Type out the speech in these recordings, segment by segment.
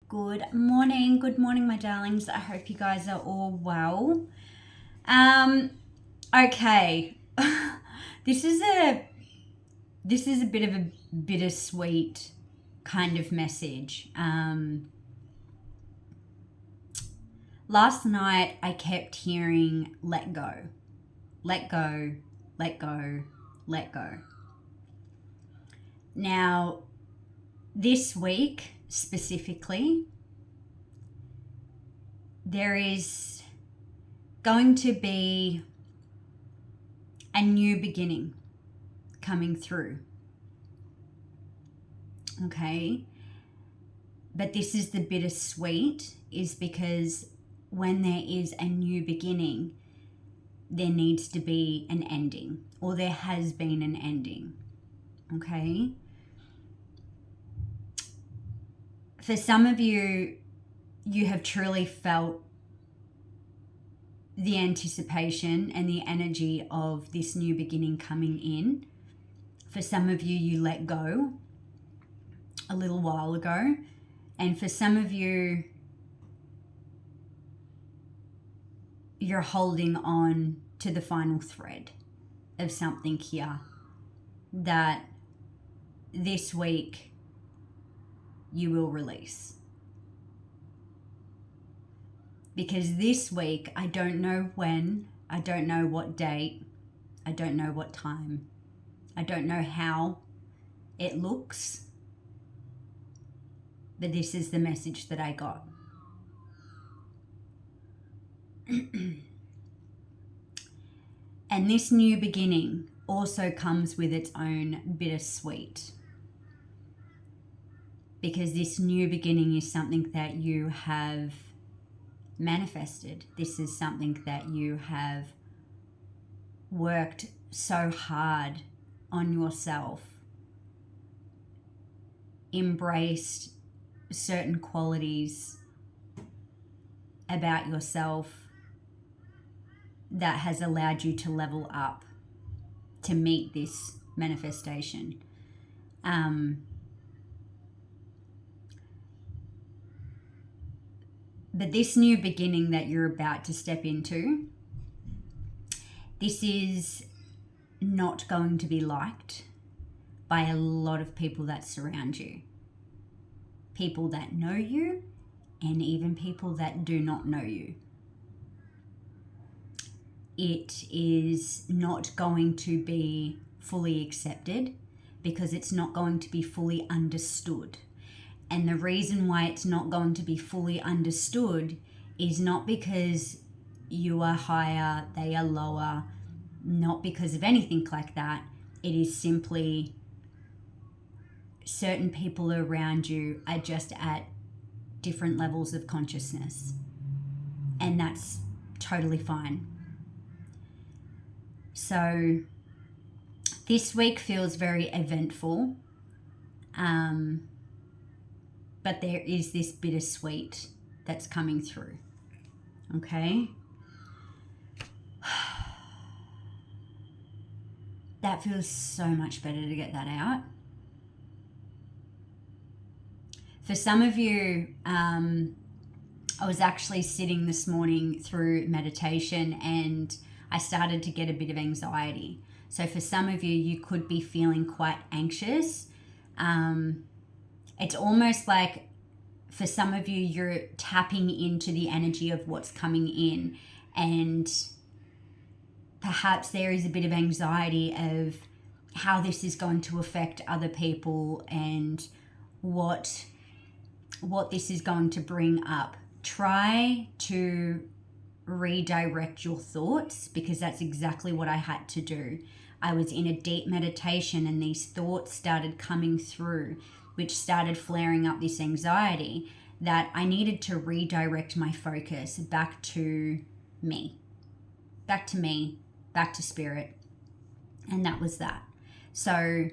Good morning, my darlings. I hope you guys are all well. Okay, this is a bit of a bittersweet kind of message. Last night I kept hearing "let go, let go, let go, let go." Now, this week specifically, there is going to be a new beginning coming through. Okay? But this is the bittersweet, is because when there is a new beginning, there needs to be an ending, or there has been an ending. Okay? For some of you, you have truly felt the anticipation and the energy of this new beginning coming in. For some of you, you let go a little while ago. And for some of you, you're holding on to the final thread of something here that this week you will release. Because this week, I don't know when, I don't know what date, I don't know what time, I don't know how it looks, but this is the message that I got. And this new beginning also comes with its own bittersweet, because this new beginning is something that you have manifested. This is something that you have worked so hard on yourself, embraced certain qualities about yourself that has allowed you to level up to meet this manifestation. But this new beginning that you're about to step into, this is not going to be liked by a lot of people that surround you. People that know you, and even people that do not know you. It is not going to be fully accepted because it's not going to be fully understood. And the reason why it's not going to be fully understood is not because you are higher, they are lower, not because of anything like that. It is simply certain people around you are just at different levels of consciousness. And that's totally fine. So this week feels very eventful. But there is this bittersweet that's coming through. Okay? That feels so much better to get that out. For some of you, I was actually sitting this morning through meditation and I started to get a bit of anxiety. So for some of you, you could be feeling quite anxious. It's almost like for some of you, you're tapping into the energy of what's coming in, and perhaps there is a bit of anxiety of how this is going to affect other people and what this is going to bring up. Try to redirect your thoughts, because that's exactly what I had to do. I was in a deep meditation and these thoughts started coming through, which started flaring up this anxiety, that I needed to redirect my focus back to me, back to spirit. And that was that. So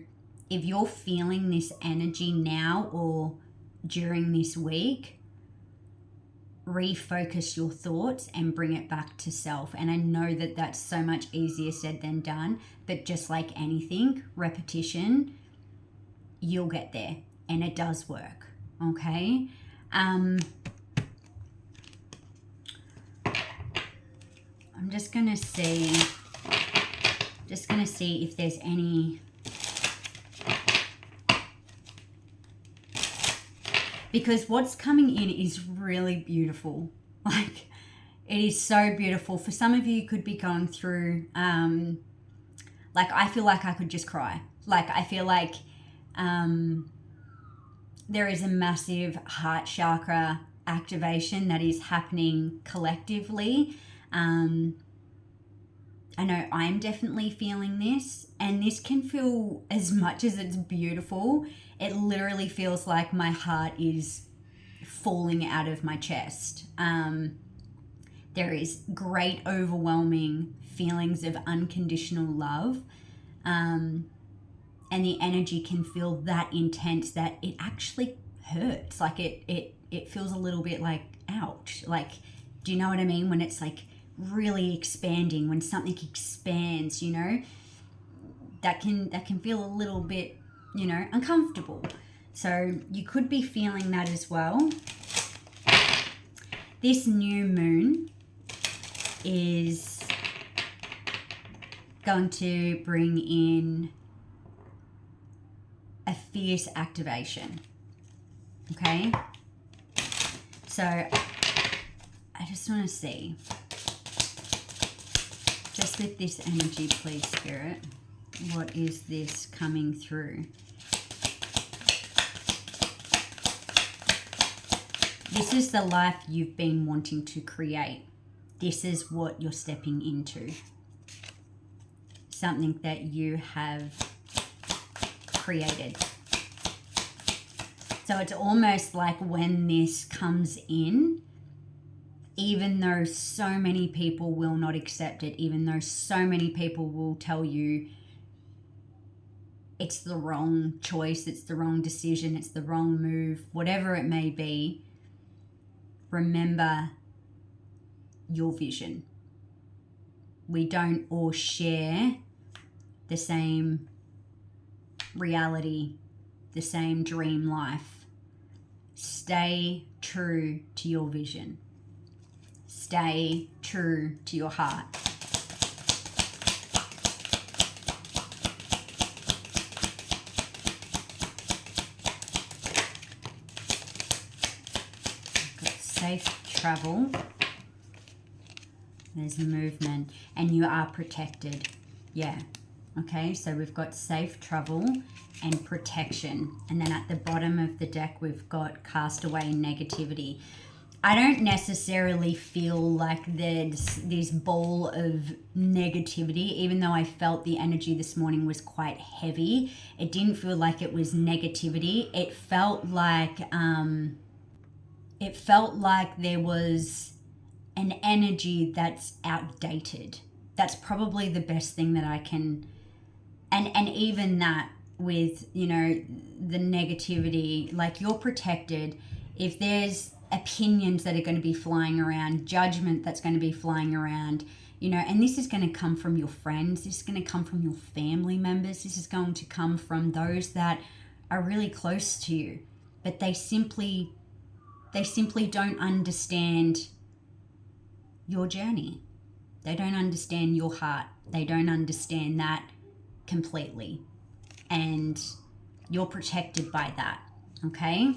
if you're feeling this energy now or during this week, refocus your thoughts and bring it back to self. And I know that that's so much easier said than done, but just like anything, repetition, you'll get there, and it does work. Okay? I'm just going to see if there's any, because what's coming in is really beautiful. Like, it is so beautiful. For some of you could be going through, like, I feel like I could just cry. Like, I feel like there is a massive heart chakra activation that is happening collectively. I know I'm definitely feeling this, and this can feel, as much as it's beautiful, it literally feels like my heart is falling out of my chest. There is great, overwhelming feelings of unconditional love, and the energy can feel that intense that it actually hurts. Like it feels a little bit like, ouch. Like, do you know what I mean? When it's like really expanding, when something expands, you know, that can feel a little bit, you know, uncomfortable. So you could be feeling that as well. This new moon is going to bring in a fierce activation. Okay? So I just want to see, just with this energy, please, Spirit, what is this coming through? This is the life you've been wanting to create. This is what you're stepping into. Something that you have created. So it's almost like when this comes in, even though so many people will not accept it, even though so many people will tell you it's the wrong choice, it's the wrong decision, it's the wrong move, whatever it may be, remember your vision. We don't all share the same reality, the same dream life. Stay true to your vision. Stay true to your heart. Got safe travel. There's movement, and you are protected. Yeah. Okay, so we've got safe travel and protection. And then at the bottom of the deck, we've got cast away negativity. I don't necessarily feel like there's this ball of negativity, even though I felt the energy this morning was quite heavy. It didn't feel like it was negativity. It felt like there was an energy that's outdated. That's probably the best thing that I can, and even that with, you know, the negativity, like, you're protected. If there's opinions that are going to be flying around, judgment that's going to be flying around, you know, and this is going to come from your friends, this is going to come from your family members, this is going to come from those that are really close to you, but they simply don't understand your journey. They don't understand your heart. They don't understand that completely. And you're protected by that. Okay?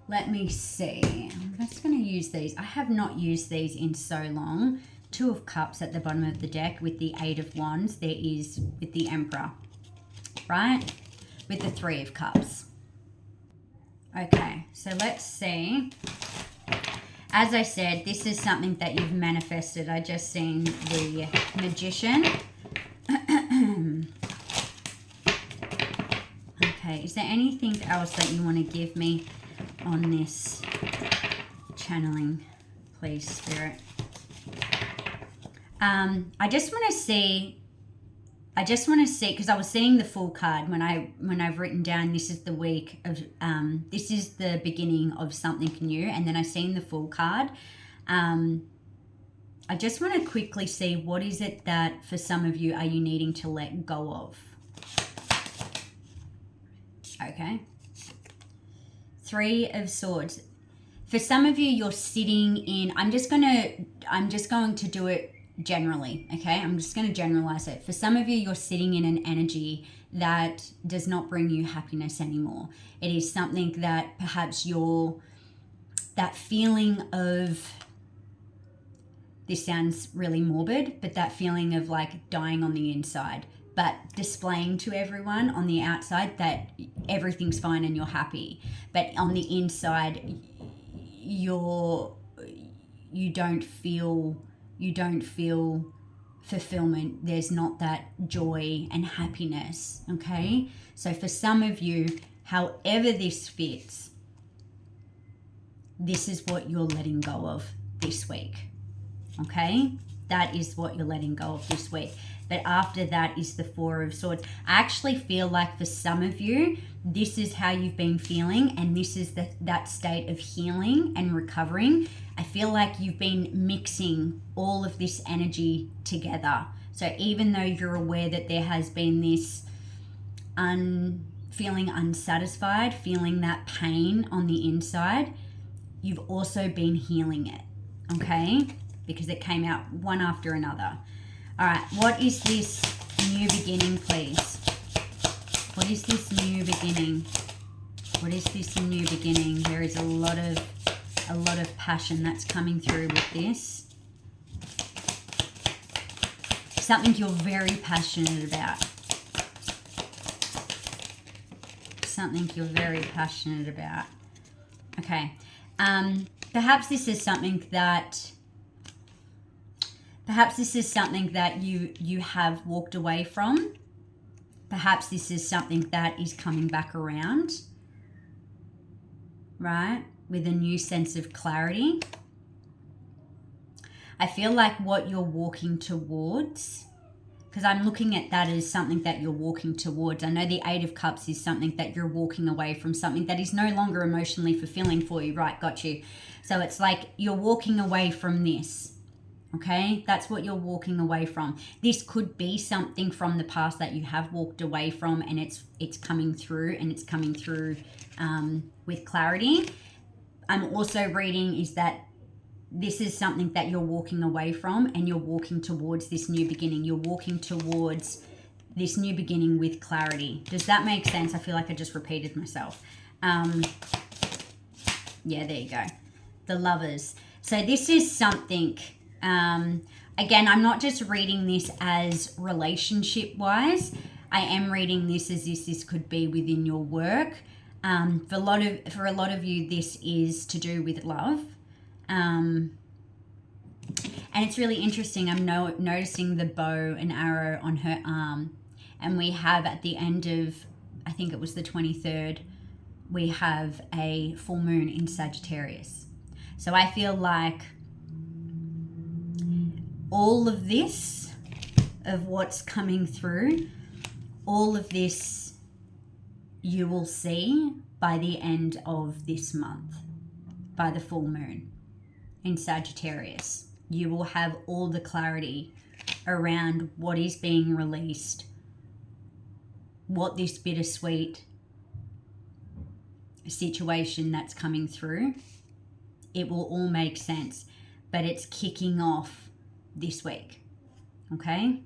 Let me see. I'm just going to use these. I have not used these in so long. Two of Cups at the bottom of the deck with the Eight of Wands. There is with the Emperor. Right? With the Three of Cups. Okay, so let's see. As I said, this is something that you've manifested. I just seen the Magician. Okay, is there anything else that you want to give me on this channeling, please, Spirit? I just want to see, because I was seeing the Fool card when I've written down this is the week of, this is the beginning of something new, and then I seen the Fool card. I just want to quickly see, what is it that for some of you are you needing to let go of? Okay. Three of Swords. For some of you, you're sitting in, I'm just going to do it generally, okay? I'm just going to generalize it. For some of you, you're sitting in an energy that does not bring you happiness anymore. It is something that perhaps that feeling of, this sounds really morbid, but that feeling of like dying on the inside, but displaying to everyone on the outside that everything's fine and you're happy. But on the inside, you don't feel fulfillment. There's not that joy and happiness, okay? So for some of you, however this fits, this is what you're letting go of this week, okay? That is what you're letting go of this week. But after that is the Four of Swords. I actually feel like for some of you, this is how you've been feeling, and this is that state of healing and recovering. I feel like you've been mixing all of this energy together. So even though you're aware that there has been this feeling unsatisfied, feeling that pain on the inside, you've also been healing it, okay? Because it came out one after another. All right, what is this new beginning, please? What is this new beginning? What is this new beginning? There is a lot of passion that's coming through with this. Something you're very passionate about. Something you're very passionate about. Okay. Perhaps this is something that you have walked away from. Perhaps this is something that is coming back around, right? With a new sense of clarity. I feel like what you're walking towards, because I'm looking at that as something that you're walking towards. I know the Eight of Cups is something that you're walking away from, something that is no longer emotionally fulfilling for you, right? Got you. So it's like you're walking away from this. Okay, that's what you're walking away from. This could be something from the past that you have walked away from, and it's coming through, and it's coming through with clarity. I'm also reading is that this is something that you're walking away from, and you're walking towards this new beginning. You're walking towards this new beginning with clarity. Does that make sense? I feel like I just repeated myself. Yeah, there you go. The Lovers. So this is something... again, I'm not just reading this as relationship wise. I am reading this as this could be within your work. For a lot of you, this is to do with love. And it's really interesting. I'm noticing the bow and arrow on her arm, and we have at the end of, I think it was the 23rd, we have a full moon in Sagittarius. So I feel like all of this, of what's coming through, all of this you will see by the end of this month, by the full moon in Sagittarius. You will have all the clarity around what is being released, what this bittersweet situation that's coming through. It will all make sense, but it's kicking off this week, okay?